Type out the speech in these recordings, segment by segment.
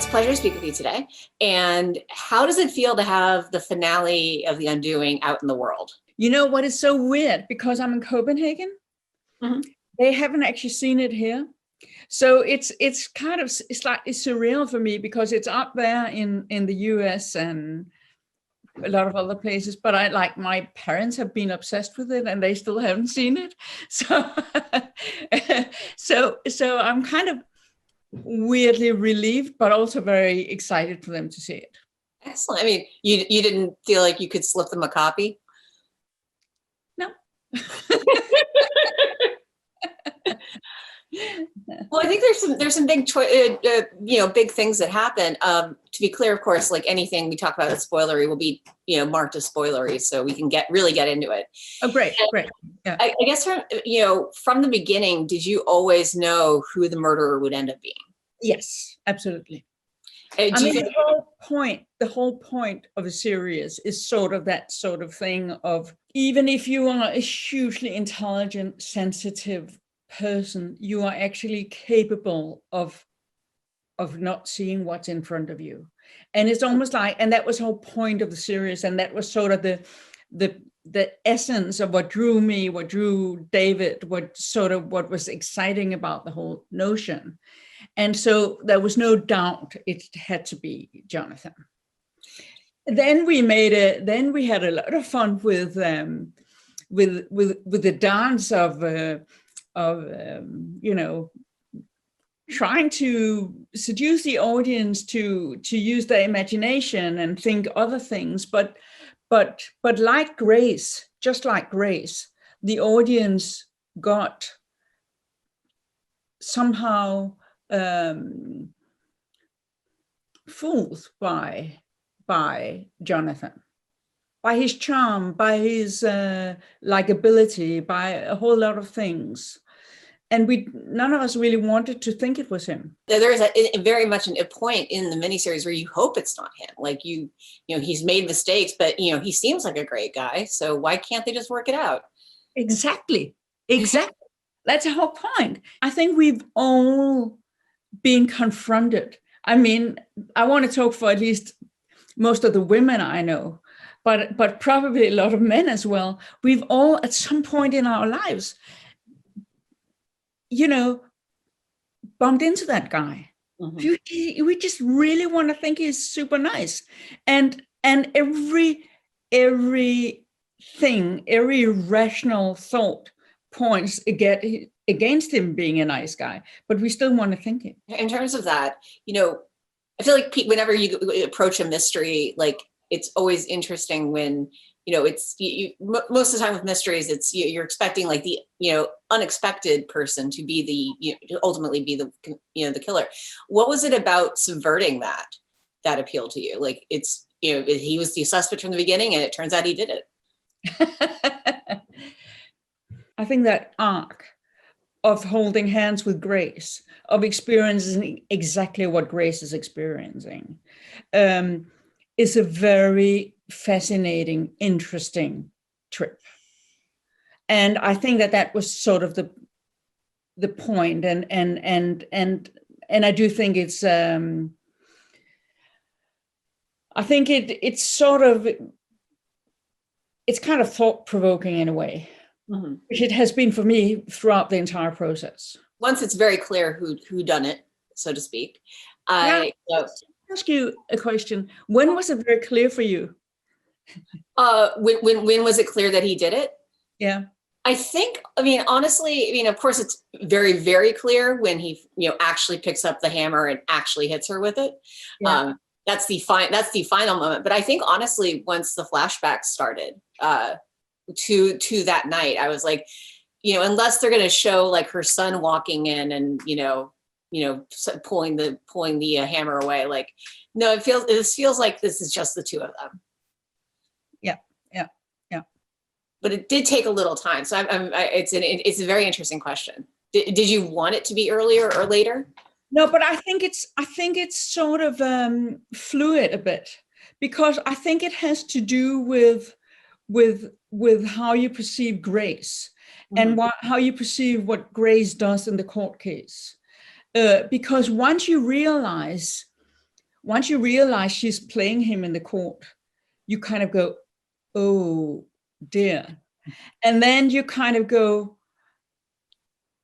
a pleasure to speak with you today. And how does it feel to have the finale of The Undoing out in the world? You know what is so weird? Because I'm in Copenhagen, they haven't actually seen it here. So it's kind of slightly surreal for me because it's up there in the US and a lot of other places, but my parents have been obsessed with it and they still haven't seen it. So so I'm kind of weirdly relieved, but also very excited for them to see it. Excellent. I mean, you didn't feel like you could slip them a copy? No. Well, I think there's some big big things that happen. To be clear, of course, like anything we talk about that's spoilery will be marked as spoilery, so we can really get into it. Oh, great. Yeah. I guess from the beginning, did you always know who the murderer would end up being? Yes, absolutely. The whole point of a series is sort of that sort of thing of, even if you are a hugely intelligent, sensitive person, you are actually capable of not seeing what's in front of you. And it's almost like, and that was the whole point of the series, and that was sort of the essence of what drew me, what drew David, what was exciting about the whole notion. And so there was no doubt it had to be Jonathan. Then we had a lot of fun with the dance of trying to seduce the audience to use their imagination and think other things, but like Grace, just like Grace, the audience got somehow fooled by Jonathan, by his charm, by his likability, by a whole lot of things. And none of us really wanted to think it was him. There is very much a point in the miniseries where you hope it's not him. Like he's made mistakes, but he seems like a great guy. So why can't they just work it out? Exactly. That's the whole point. I think we've all been confronted. I mean, I want to talk for at least most of the women I know, but probably a lot of men as well. We've all at some point in our lives, bumped into that guy. Mm-hmm. We just really want to think he's super nice. And every rational thought points against him being a nice guy, but we still want to think it. In terms of that, I feel like whenever you approach a mystery, like it's always interesting when it's most of the time with mysteries, it's you're expecting like the unexpected person to be to ultimately be the killer. What was it about subverting that appealed to you? Like it's he was the suspect from the beginning, and it turns out he did it. I think that arc of holding hands with Grace, of experiencing exactly what Grace is experiencing, is a very fascinating, interesting trip. And I think that was sort of the point. And I do think it's I think it's kind of thought-provoking in a way, mm-hmm. which it has been for me throughout the entire process. Once it's very clear who done it, so to speak. Ask you a question. When was it very clear for you? When was it clear that he did it? Yeah. Honestly, of course it's very, very clear when he, actually picks up the hammer and actually hits her with it. Yeah. That's the final moment. But I think honestly, once the flashbacks started to that night, I was like, unless they're going to show like her son walking in and, pulling the hammer away, like, no, it feels like this is just the two of them. Yeah. But it did take a little time. So it's a very interesting question. Did you want it to be earlier or later? No, but I think it's sort of fluid a bit, because I think it has to do with how you perceive Grace, mm-hmm. and how you perceive what Grace does in the court case. Because once you realize once you realize she's playing him in the court, you kind of go, oh dear. And then you kind of go,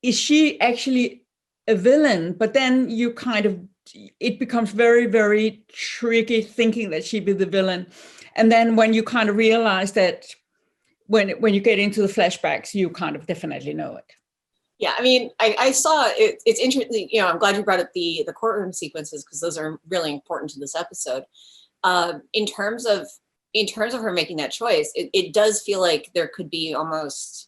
is she actually a villain? But then you kind of, it becomes very, very tricky thinking that she'd be the villain. And then when you kind of realize that when you get into the flashbacks, you kind of definitely know it. Yeah, I mean, I saw it. It's interesting. You know, I'm glad you brought up the courtroom sequences, because those are really important to this episode. In terms of her making that choice, it does feel like there could be almost,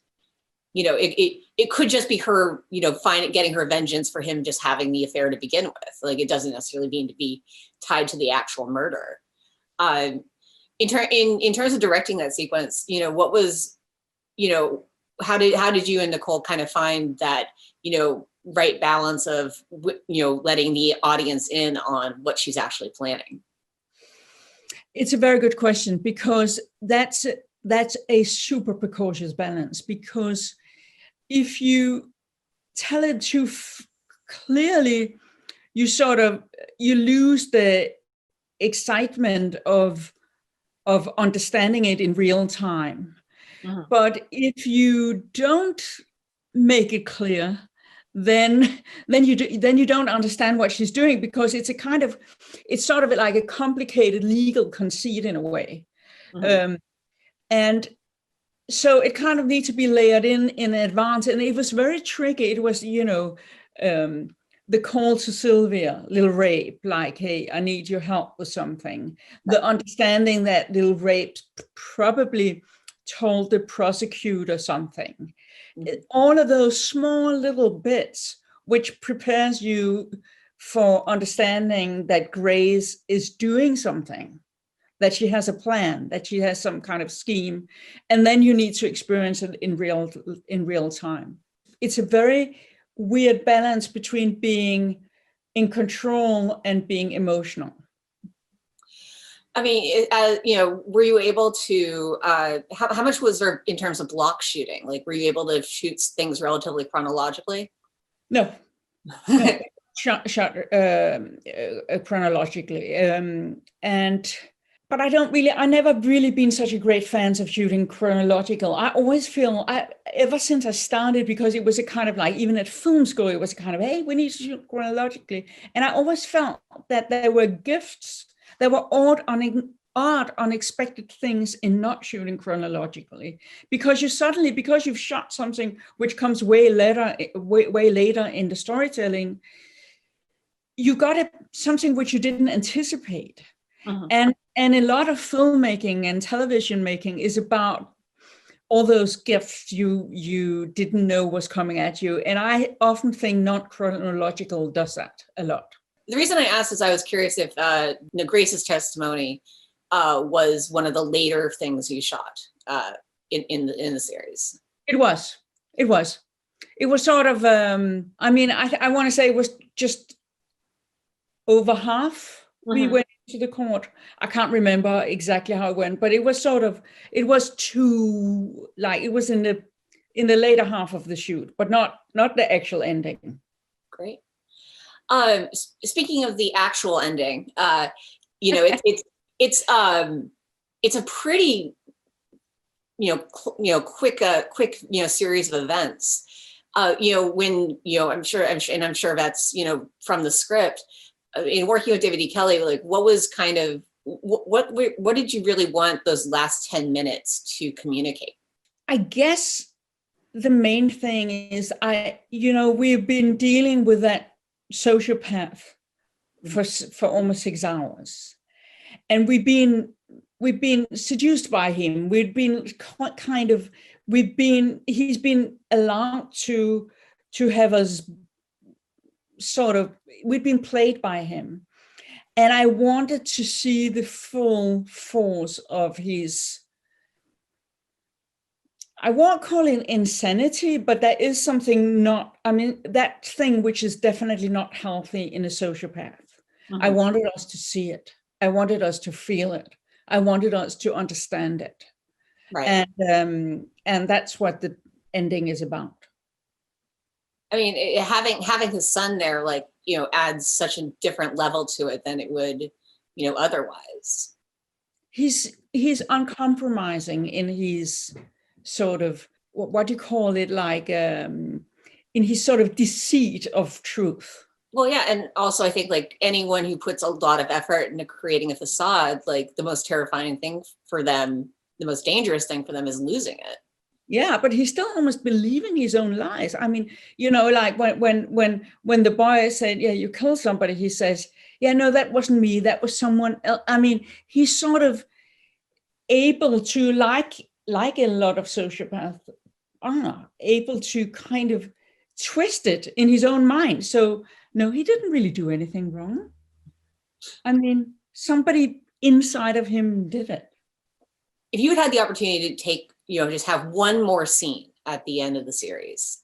you know, it could just be her, you know, getting her vengeance for him just having the affair to begin with. Like, it doesn't necessarily need to be tied to the actual murder. In terms of directing that sequence, you know, what was, you know, how did you and Nicole kind of find that, you know, right balance of, you know, letting the audience in on what she's actually planning? It's a very good question, because that's a super precautious balance, because if you tell it too clearly, you lose the excitement of understanding it in real time. Uh-huh. But if you don't make it clear, then you don't understand what she's doing, because it's sort of like a complicated legal conceit in a way. Uh-huh. And so it kind of needs to be layered in advance. And it was very tricky. It was, you know, the call to Sylvia, little Rape, like, hey, I need your help with something. The understanding that little Rape probably told the prosecutor something. Mm-hmm. All of those small little bits, which prepares you for understanding that Grace is doing something, that she has a plan, that she has some kind of scheme, and then you need to experience it in real time. It's a very weird balance between being in control and being emotional. I mean, you know, were you able to, how much was there in terms of block shooting? Like, were you able to shoot things relatively chronologically? No. Shot chronologically. But I never really been such a great fan of shooting chronological. I always feel, ever since I started, because it was a kind of like, even at film school, it was a kind of, hey, we need to shoot chronologically. And I always felt that there were gifts, there were odd, unexpected things in not shooting chronologically, because you've shot something which comes way later in the storytelling, you got something which you didn't anticipate. Uh-huh. And a lot of filmmaking and television making is about all those gifts you didn't know was coming at you. And I often think not chronological does that a lot. The reason I asked is I was curious if Grace's testimony was one of the later things you shot in the series. It was sort of, I mean, I want to say it was just over half. Uh-huh. We went to the court. I can't remember exactly how it went, but it was in the later half of the shoot, but not the actual ending. Great. Speaking of the actual ending, you know, it's a pretty, quick, series of events. When, I'm sure that's, from the script. In working with David E. Kelley, like, what was kind of, what did you really want those last 10 minutes to communicate? I guess the main thing is, we've been dealing with that sociopath for almost 6 hours, and we've been seduced by him. He's been allowed to have us we've been played by him. And I wanted to see the full force of his, I won't call it insanity, but there is something that thing which is definitely not healthy in a sociopath. Mm-hmm. I wanted us to see it. I wanted us to feel it. I wanted us to understand it. Right. And that's what the ending is about. I mean, having his son there, adds such a different level to it than it would, otherwise. He's uncompromising in his sort of, what do you call it, like in his sort of deceit of truth. Well, yeah, and also I think like anyone who puts a lot of effort into creating a facade, like the most terrifying thing for them, the most dangerous thing for them is losing it. Yeah, but he's still almost believing his own lies. I mean, like when the boy said, "Yeah, you killed somebody," he says, "Yeah, no, that wasn't me. That was someone else." I mean, he's sort of able to, like a lot of sociopaths are, able to kind of twist it in his own mind. So no, he didn't really do anything wrong. I mean, somebody inside of him did it. If you had the opportunity to take, just have one more scene at the end of the series,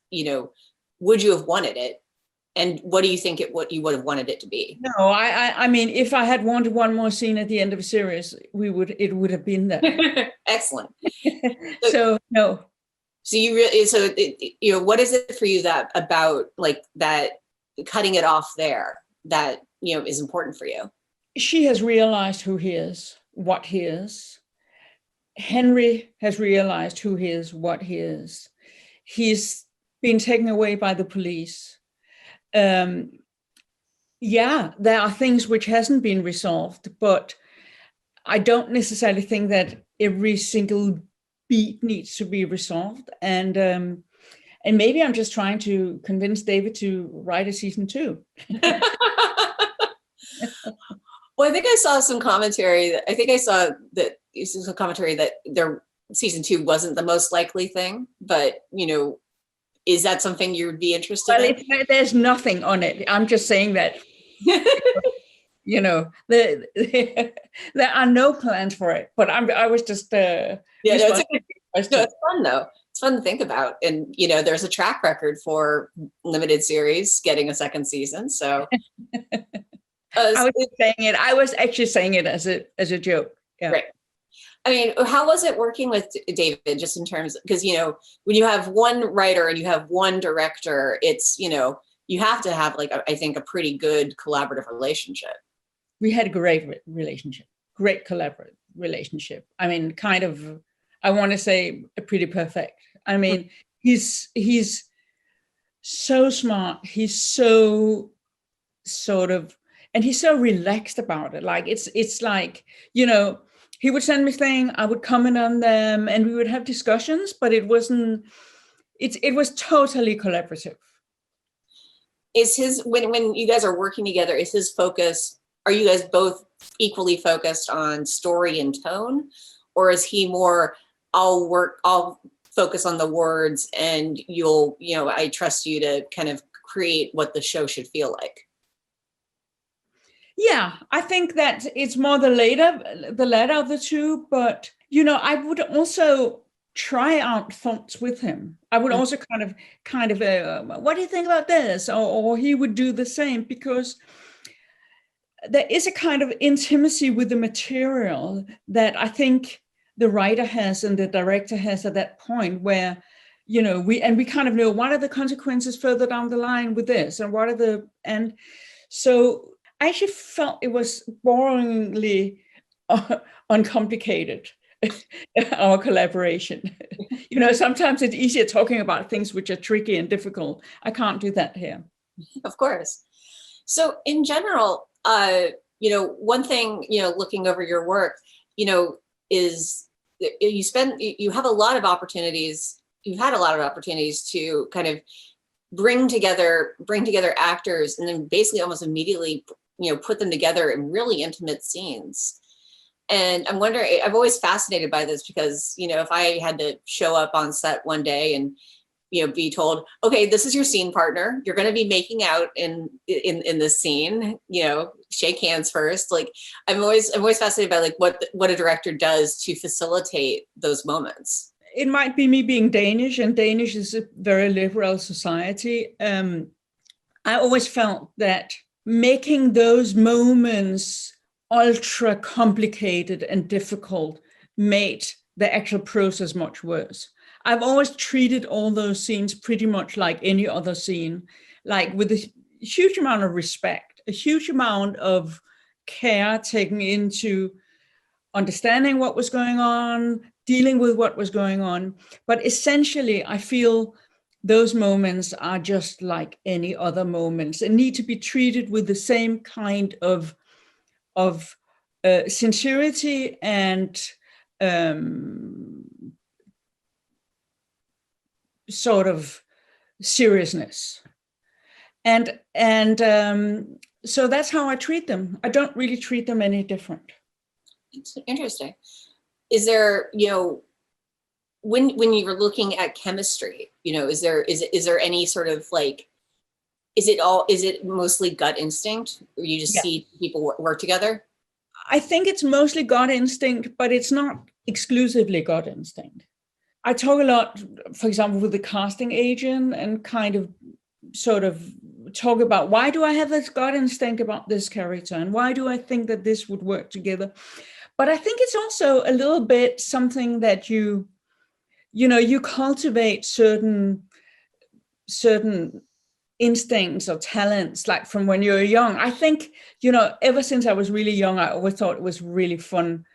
would you have wanted it? And what do you think what you would have wanted it to be? No, I mean, if I had wanted one more scene at the end of a series, it would have been that. Excellent. So no. So you really, what is it for you that about like that cutting it off there that, is important for you? She has realized who he is, what he is. Henry has realized who he is, what he is. He's been taken away by the police. Yeah, there are things which hasn't been resolved, but I don't necessarily think that every single beat needs to be resolved. And maybe I'm just trying to convince David to write a season 2. Well, I think I saw some commentary. I think I saw that some commentary that their season 2 wasn't the most likely thing, but is that something you would be interested in? There's nothing on it. I'm just saying that, there are no plans for it, but I was just, it's fun though. It's fun to think about. And, there's a track record for limited series getting a second season. So I was actually saying it as a joke. Yeah. Right. I mean, how was it working with David, just in terms, because, when you have one writer and you have one director, it's, you have to have I think a pretty good collaborative relationship. We had a great relationship, great collaborative relationship. I mean, kind of, I want to say pretty perfect. I mean, he's so smart. He's so sort of, and he's so relaxed about it. Like, it's like, he would send me things, I would comment on them, and we would have discussions, but it was totally collaborative. Is when you guys are working together, is his focus, are you guys both equally focused on story and tone? Or is he more, I'll focus on the words and I trust you to kind of create what the show should feel like? Yeah, I think that it's more the latter of the two, but I would also try out thoughts with him. I would also kind of what do you think about this? Or he would do the same, because there is a kind of intimacy with the material that I think the writer has and the director has at that point, where we kind of know what are the consequences further down the line with this, and so I actually felt it was boringly uncomplicated, our collaboration. Sometimes it's easier talking about things which are tricky and difficult. I can't do that here. Of course. So in general, one thing, looking over your work, is you have a lot of opportunities. You've had a lot of opportunities to kind of bring together actors and then basically almost immediately put them together in really intimate scenes. And I'm wondering, I'm always fascinated by this, because if I had to show up on set one day and be told, okay, this is your scene partner, you're going to be making out in this scene, shake hands first. Like, I'm always fascinated by what a director does to facilitate those moments. It might be me being Danish, and Danish is a very liberal society. I always felt that making those moments ultra complicated and difficult made the actual process much worse. I've always treated all those scenes pretty much like any other scene, like with a huge amount of respect, a huge amount of care taken into understanding what was going on, dealing with what was going on. But essentially, I feel those moments are just like any other moments and need to be treated with the same kind of sincerity and sort of seriousness. And so that's how I treat them. I don't really treat them any different. It's interesting. Is there, when you were looking at chemistry, is there any sort of like, is it mostly gut instinct, or you just see people work together? I think it's mostly gut instinct, but it's not exclusively gut instinct. I talk a lot, for example, with the casting agent and kind of sort of talk about, why do I have this gut instinct about this character? And why do I think that this would work together? But I think it's also a little bit something that you cultivate certain instincts or talents, like from when you're young. I think, ever since I was really young, I always thought it was really fun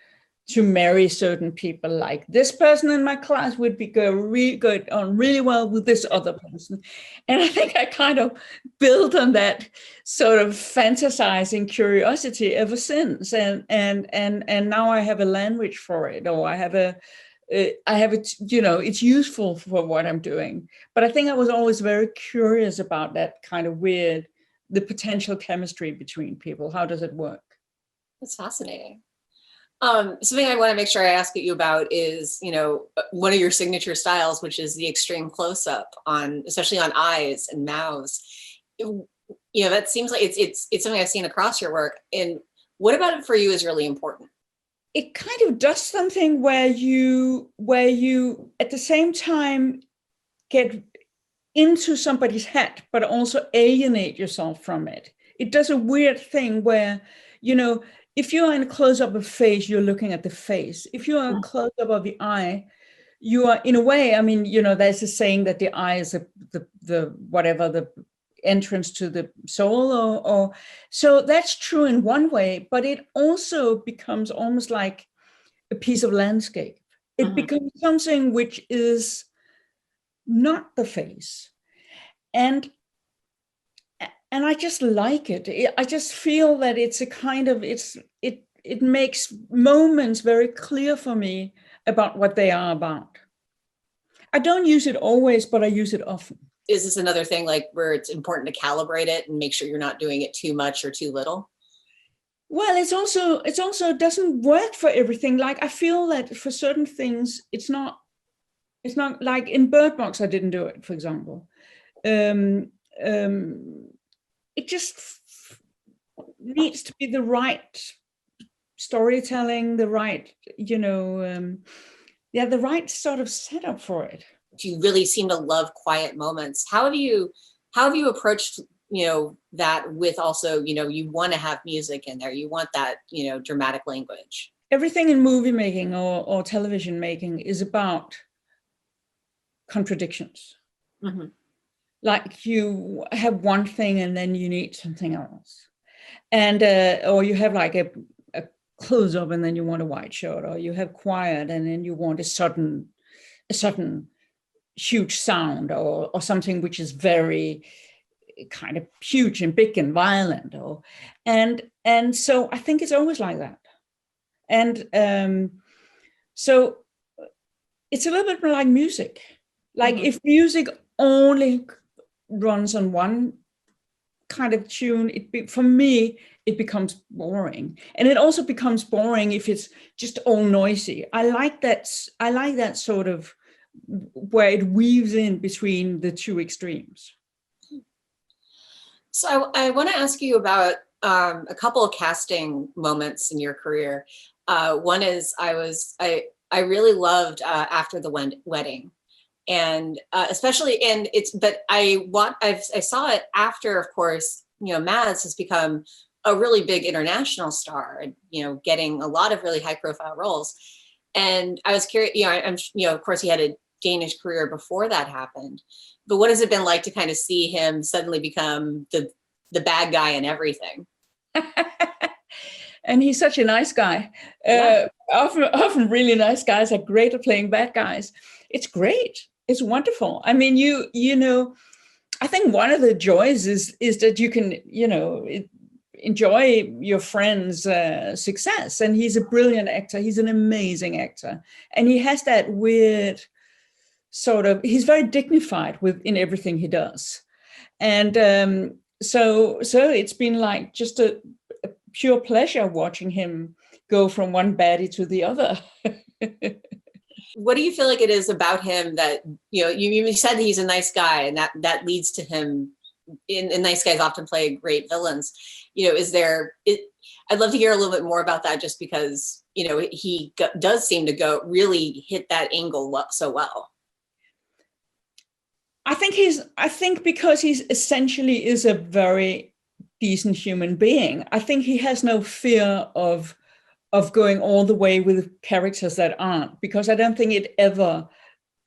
to marry certain people. Like, this person in my class would go really well with this other person. And I think I kind of built on that sort of fantasizing curiosity ever since. And now I have a language for it, or I have it, it's useful for what I'm doing. But I think I was always very curious about that kind of the potential chemistry between people. How does it work? That's fascinating. Something I want to make sure I ask you about is, one of your signature styles, which is the extreme close-up especially on eyes and mouths. That seems like it's something I've seen across your work. And what about it for you is really important? It kind of does something where you at the same time get into somebody's head, but also alienate yourself from it. It does a weird thing where, if you're in a close-up of face, you're looking at the face. If you're in a close-up of the eye, you are, in a way, there's a saying that the eye is the entrance to the soul, or so that's true in one way, but it also becomes almost like a piece of landscape. It becomes something which is not the face. And I just like it. I just feel that it's a kind of, it makes moments very clear for me about what they are about. I don't use it always, but I use it often. Is this another thing like where it's important to calibrate it and make sure you're not doing it too much or too little? Well, it's also doesn't work for everything. Like, I feel that for certain things, it's not like in Bird Box, I didn't do it, for example. It just needs to be the right storytelling, the right, the right sort of setup for it. You really seem to love quiet moments. How have you approached, that with also, you want to have music in there. You want that, dramatic language. Everything in movie making or television making is about contradictions. Mm-hmm. Like, you have one thing and then you need something else. And, or you have like a close up and then you want a wide shot, or you have quiet and then you want a sudden huge sound, or something which is very kind of huge and big and violent, and so I think it's always like that. And so it's a little bit like music. Like, if music only runs on one kind of tune, for me it becomes boring. And it also becomes boring if it's just all noisy. I like that sort of where it weaves in between the two extremes. So I want to ask you about a couple of casting moments in your career. One is I really loved After the Wedding, and especially, and I saw it after, of course, Mads has become a really big international star, and getting a lot of really high profile roles. And I was curious, of course he had a Danish career before that happened, but what has it been like to kind of see him suddenly become the bad guy in everything? And he's such a nice guy. Often really nice guys are great at playing bad guys. It's great. It's wonderful. I mean, you know, I think one of the joys is that you can, you know, enjoy your friend's success. And he's a brilliant actor. He's an amazing actor. And he has that weird sort of, he's very dignified in everything he does. And so it's been like just a pure pleasure watching him go from one baddie to the other. What do you feel like it is about him that, you know, you said he's a nice guy, and that leads to him, and nice guys often play great villains. You know, I'd love to hear a little bit more about that, just because, you know, he does seem to really hit that angle so well. I think because he's essentially is a very decent human being. I think he has no fear of going all the way with characters that aren't, because I don't think it ever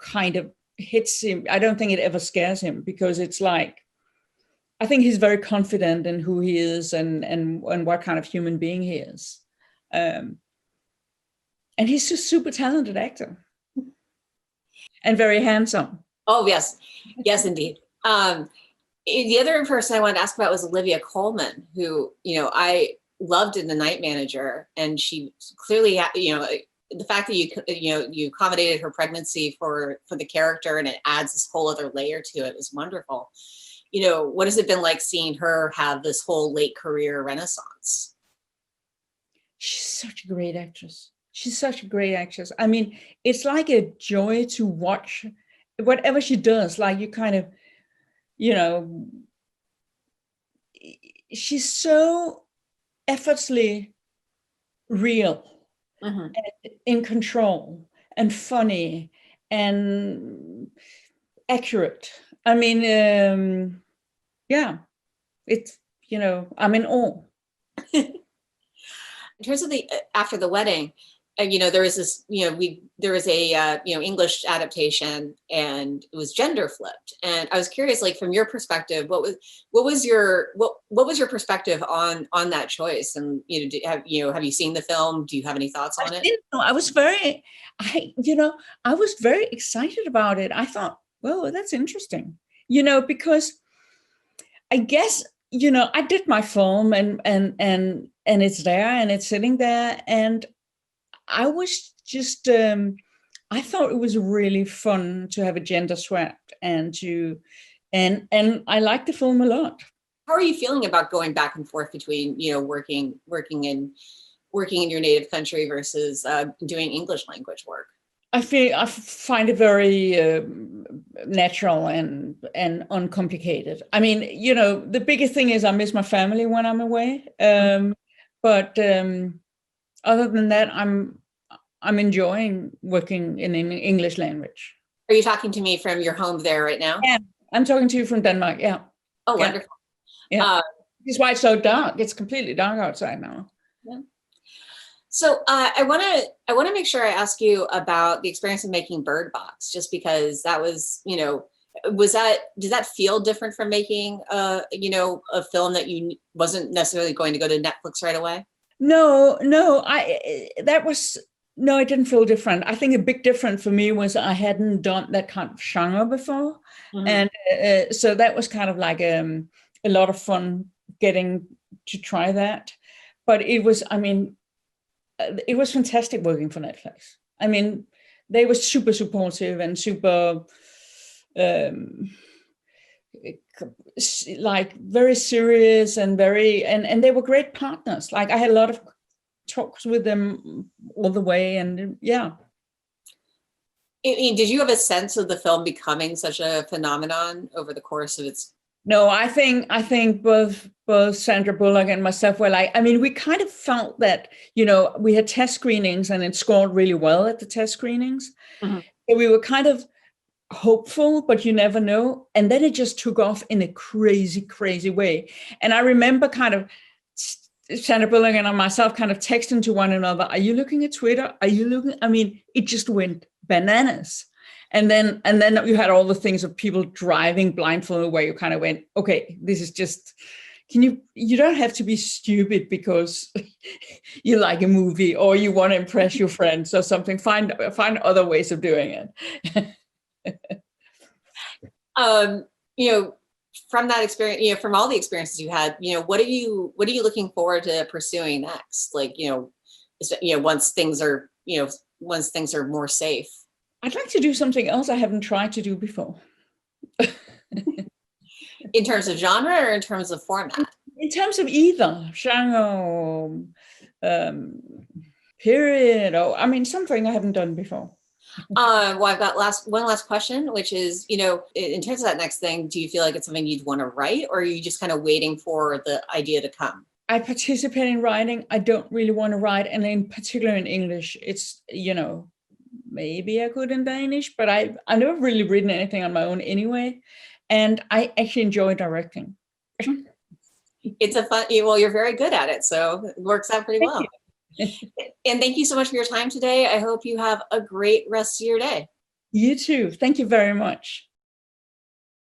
kind of hits him. I don't think it ever scares him, because it's like, I think he's very confident in who he is and what kind of human being he is. And he's just super talented actor and very handsome. Oh, yes. Yes, indeed. The other person I wanted to ask about was Olivia Coleman, who, you know, I loved in The Night Manager, and she clearly, you know, the fact that you accommodated her pregnancy for the character, and it adds this whole other layer to it, is wonderful. You know, what has it been like seeing her have this whole late career renaissance? She's such a great actress. She's such a great actress. I mean, it's like a joy to watch whatever she does. Like, you kind of, you know, she's so effortlessly real, and in control, and funny, and accurate. I mean, yeah, it's, you know, I'm in awe. In terms of the After the Wedding, you know, there was this, you know, there was a you know, English adaptation, and it was gender flipped. And I was curious, like, from your perspective, what was your perspective on that choice? And, you know, have you seen the film? Do you have any thoughts on it? I was very excited about it. I thought, well, that's interesting, you know, because I guess, you know, I did my film, and it's there, and it's sitting there, and I was just, I thought it was really fun to have a gender swapped, and I liked the film a lot. How are you feeling about going back and forth between, you know, working in your native country versus doing English language work? I find it very natural and uncomplicated. I mean, you know, the biggest thing is I miss my family when I'm away. But other than that, I'm enjoying working in English language. Are you talking to me from your home there right now? Yeah, I'm talking to you from Denmark. Yeah. Oh, wonderful. Yeah. This is why it's so dark. It's completely dark outside now. Yeah. So I want to make sure I ask you about the experience of making Bird Box, just because that was, you know, does that feel different from making you know, a film that you wasn't necessarily going to go to Netflix right away? No, it didn't feel different. I think a big difference for me was I hadn't done that kind of genre before. And so that was kind of like a lot of fun getting to try that. But it was, I mean, it was fantastic working for Netflix. I mean, they were super supportive and super, like, very serious and and they were great partners. Like, I had a lot of talks with them all the way, and yeah. I mean, did you have a sense of the film becoming such a phenomenon over the course of its? No, I think both Sandra Bullock and myself were like, I mean, we kind of felt that, you know, we had test screenings and it scored really well at the test screenings. So we were kind of hopeful, but you never know. And then it just took off in a crazy, crazy way. And I remember kind of Sandra Bullock and myself kind of texting to one another, are you looking at Twitter? Are you looking? I mean, it just went bananas. And then you had all the things of people driving blindfolded, where you kind of went, okay, this is just you don't have to be stupid because you like a movie or you want to impress your friends or something. Find other ways of doing it. From that experience, from all the experiences you had, what are you looking forward to pursuing next? Like, once things are more safe. I'd like to do something else I haven't tried to do before. In terms of genre or in terms of format? In terms of either genre, period, or something I haven't done before. Well, I've got one last question, which is, in terms of that next thing, do you feel like it's something you'd want to write, or are you just kind of waiting for the idea to come? I participate in writing. I don't really want to write, and in particular in English, it's, maybe I could in Danish, but I've never really written anything on my own anyway. And I actually enjoy directing. It's a fun, well, you're very good at it, so it works out pretty well. And thank you so much for your time today. I hope you have a great rest of your day. You too. Thank you very much.